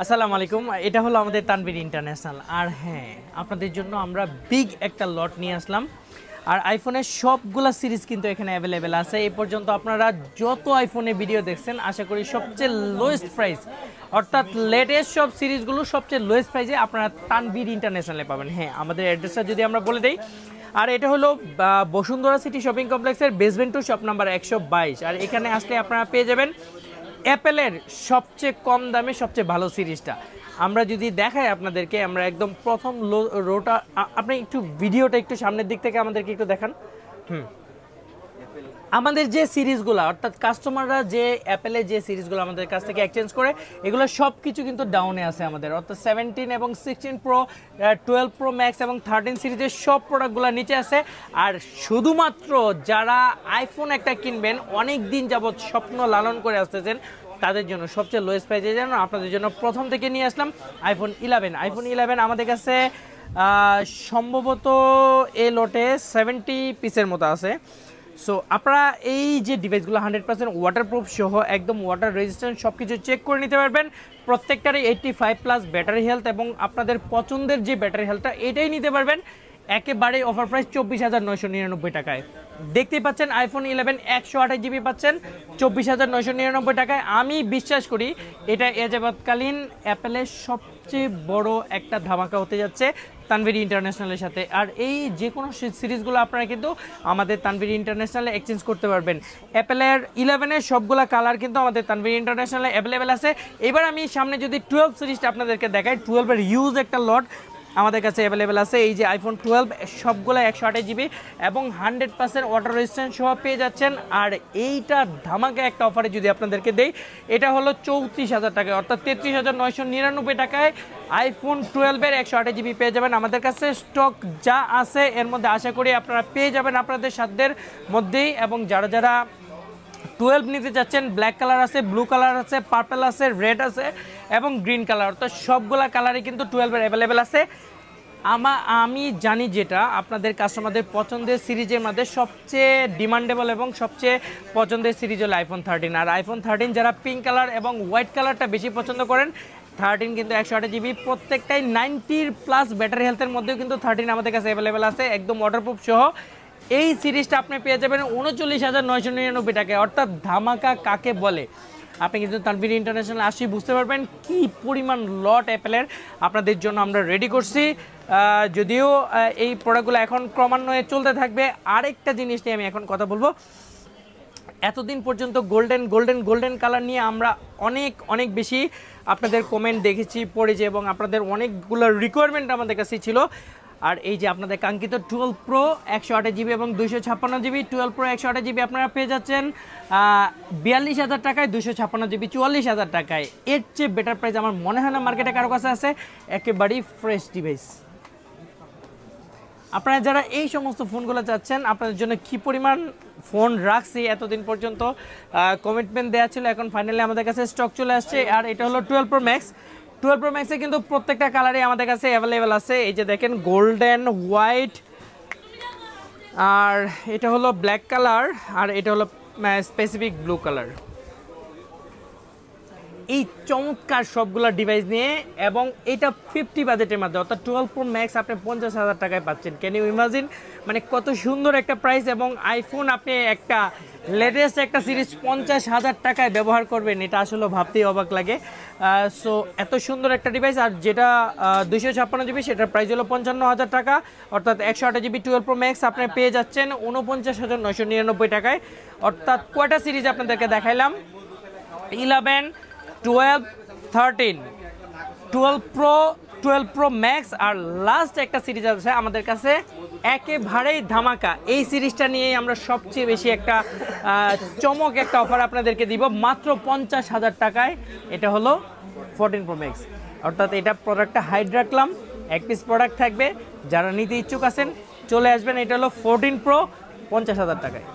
আসসালামু আলাইকুম, এটা হলো আমাদের তানভীর ইন্টারন্যাশনাল। আর হ্যাঁ, আপনাদের জন্য আমরা বিগ একটা লট নিয়ে আসলাম। আর আইফোনের সবগুলা সিরিজ কিন্তু এখানে অ্যাভেলেবেল আছে। এই পর্যন্ত আপনারা যত আইফোনে ভিডিও দেখছেন, আশা করি সবচেয়ে লোয়েস্ট প্রাইস, অর্থাৎ লেটেস্ট সব সিরিজগুলো সবচেয়ে লোয়েস্ট প্রাইসে আপনারা তানভীর ইন্টারন্যাশনালে পাবেন। হ্যাঁ, আমাদের অ্যাড্রেসটা যদি আমরা বলে দিই, আর এটা হলো বসুন্ধরা সিটি শপিং কমপ্লেক্সের বেসমেন্ট টু শপ নাম্বার 122। আর এখানে আসলে আপনারা পেয়ে যাবেন অ্যাপেলের সবচেয়ে কম দামে সবচেয়ে ভালো সিরিজটা। আমরা যদি দেখাই আপনাদেরকে, আমরা একদম প্রথম রোটা, আপনি একটু ভিডিওটা একটু সামনের দিক থেকে আমাদেরকে একটু দেখান। আমাদের যে সিরিজগুলো, অর্থাৎ কাস্টমাররা যে অ্যাপেলের যে সিরিজগুলো আমাদের কাছ থেকে এক্সচেঞ্জ করে, এগুলো সব কিছু কিন্তু ডাউনে আছে আমাদের। অর্থাৎ 17 এবং 16 প্রো, 12 প্রো ম্যাক্স এবং 13 সিরিজের সব প্রোডাক্টগুলো নিচে আছে। আর শুধুমাত্র যারা আইফোন একটা কিনবেন, অনেক দিন যাবৎ স্বপ্ন লালন করে আসতেছেন, তাদের জন্য সবচেয়ে লোয়েস্ট প্রাইসে যেন আপনাদের জন্য প্রথম থেকে নিয়ে আসলাম আইফোন 11। আমাদের কাছে সম্ভবত এই লটে 70 পিসের মতো আছে। সো আপনারা এই যে ডিভাইসগুলো 100% ওয়াটারপ্রুফ সহ একদম ওয়াটার রেজিস্ট্যান্ট সব কিছু চেক করে নিতে পারবেন। প্রত্যেকটারই 85+ ব্যাটারি হেলথ, এবং আপনাদের পছন্দের যে ব্যাটারি হেলথটা এটাই নিতে পারবেন একেবারে অফার প্রাইস 24,999 টাকায়। দেখতেই পাচ্ছেন আইফোন 11 128 জিবি পাচ্ছেন 24,999 টাকায়। আমি বিশ্বাস করি এটা এ যাবৎকালীন অ্যাপেলের সবচেয়ে বড় একটা ধামাকা হতে যাচ্ছে তানভীর ইন্টারন্যাশনালের সাথে। আর এই যে কোনো সিরিজগুলো আপনারা কিন্তু আমাদের তানভীর ইন্টারন্যাশনালে এক্সচেঞ্জ করতে পারবেন। অ্যাপেলের 11-এর সবগুলা কালার কিন্তু আমাদের তানভীর ইন্টারন্যাশনালে অ্যাভেলেবেল আছে। এবার আমি সামনে যদি 12 সিরিজটা আপনাদেরকে দেখাই, 12-এর ইউজ একটা লট আমাদের কাছে অ্যাভেলেবেল আছে। এই যে আইফোন 12 সবগুলো 128 জিবি এবং 100% ওয়াটার রেজিস্ট্যান্ট সহ পেয়ে যাচ্ছেন। আর এইটা ধামাকা একটা অফারে যদি আপনাদেরকে দেই, এটা হলো 34,000 টাকায়, অর্থাৎ 33,999 টাকায় আইফোন 12-এর 128 জিবি পেয়ে যাবেন। আমাদের কাছে স্টক যা আছে এর মধ্যে আশা করি আপনারা পেয়ে যাবেন আপনাদের সাধ্যের মধ্যেই। এবং যারা যারা 12 নিতে যাচ্ছেন, ব্ল্যাক কালার আছে, ব্লু কালার আছে, পার্পল আছে, রেড আছে এবং গ্রিন কালার, তো সবগুলা কালারই কিন্তু 12-এর অ্যাভেলেবেল আছে। আমি জানি যেটা আপনাদের কাস্টমারদের পছন্দের সিরিজের মধ্যে সবচেয়ে ডিমান্ডেবল এবং সবচেয়ে পছন্দের সিরিজ হলো আইফোন 13। আর আইফোন 13 যারা পিঙ্ক কালার এবং হোয়াইট কালারটা বেশি পছন্দ করেন, 13 কিন্তু 128 জিবি, প্রত্যেকটাই 90+ ব্যাটারি হেলথের মধ্যেও কিন্তু 13 আমাদের কাছে অ্যাভেলেবেল আছে একদম ওয়াটারপ্রুফ সহ। এই সিরিজটা আপনি পেয়ে যাবেন 39,999 টাকায়, অর্থাৎ ধামাকা কাকে বলে। আপনি কিন্তু তানভীর ইন্টারন্যাশনাল আসি বুঝতে পারবেন কি পরিমাণ লট অ্যাপেলের আপনাদের জন্য আমরা রেডি করছি। যদিও এই প্রোডাক্টগুলো এখন ক্রমান্বয়ে চলতে থাকবে। আরেকটা জিনিস নিয়ে আমি এখন কথা বলবো। এতদিন পর্যন্ত গোল্ডেন কালার নিয়ে আমরা অনেক বেশি আপনাদের কমেন্ট দেখেছি, পড়েছি, এবং আপনাদের অনেকগুলো রিকোয়ারমেন্ট আমাদের কাছে ছিল। আর এই যে আপনাদের কাঙ্ক্ষিত 12 প্রো 128 জিবি এবং 256 জিবি, 12 প্রো 128 জিবি আপনারা পেয়ে যাচ্ছেন 42,000 টাকায়, 256 জিবি 44,000 টাকায়। এর চেয়ে বেটার প্রাইস আমার মনে হয় না মার্কেটে কারো কাছে আছে। একেবারেই ফ্রেশ ডিভাইস। আপনারা যারা এই সমস্ত ফোনগুলো চাচ্ছেন, আপনাদের জন্য কি পরিমাণ ফোন রাখছি এতদিন পর্যন্ত কমিটমেন্ট দেওয়া ছিল, এখন ফাইনালি আমাদের কাছে স্টক চলে আসছে। আর এটা হলো 12 প্রো ম্যাক্স। 12 প্রো ম্যাক্সে কিন্তু প্রত্যেকটা কালারই আমাদের কাছে অ্যাভেলেবেল আছে। এই যে দেখেন গোল্ডেন, হোয়াইট, আর এটা হলো ব্ল্যাক কালার, আর এটা হলো স্পেসিফিক ব্লু কালার। এই চমৎকার সবগুলো ডিভাইস নিয়ে, এবং এটা 50 বাজেটের মধ্যে, অর্থাৎ 12 প্রো ম্যাক্স আপনি 50,000 টাকায় পাচ্ছেন। Can you imagine? মানে কত সুন্দর একটা প্রাইস। এবং আইফোন আপনি একটা লেটেস্ট একটা সিরিজ 50,000 টাকায় ব্যবহার করবেন, এটা আসলে ভাবতেই অবাক লাগে। সো এত সুন্দর একটা ডিভাইস। আর যেটা 256 জিবি সেটার প্রাইস হলো 55,000 টাকা, অর্থাৎ 128 জিবি 12 প্রো ম্যাক্স আপনি পেয়ে যাচ্ছেন 49,999 টাকায়। অর্থাৎ কয়টা সিরিজ আপনাদেরকে দেখাইলাম? 11, 12, 13, 12 প্রো ম্যাক্স, আর লাস্ট একটা সিরিজ আছে আমাদের কাছে একেবারেই ধামাকা। এই সিরিজটা নিয়েই আমরা সবচেয়ে বেশি একটা চমক একটা অফার আপনাদেরকে দিব মাত্র 50,000 টাকায়। এটা হলো 14 প্রো ম্যাক্স, অর্থাৎ এটা প্রোডাক্টটা হাইড রাখলাম, এক পিস প্রোডাক্ট থাকবে। যারা নিতে ইচ্ছুক আছেন চলে আসবেন। এটা হলো 14 প্রো 50,000 টাকায়।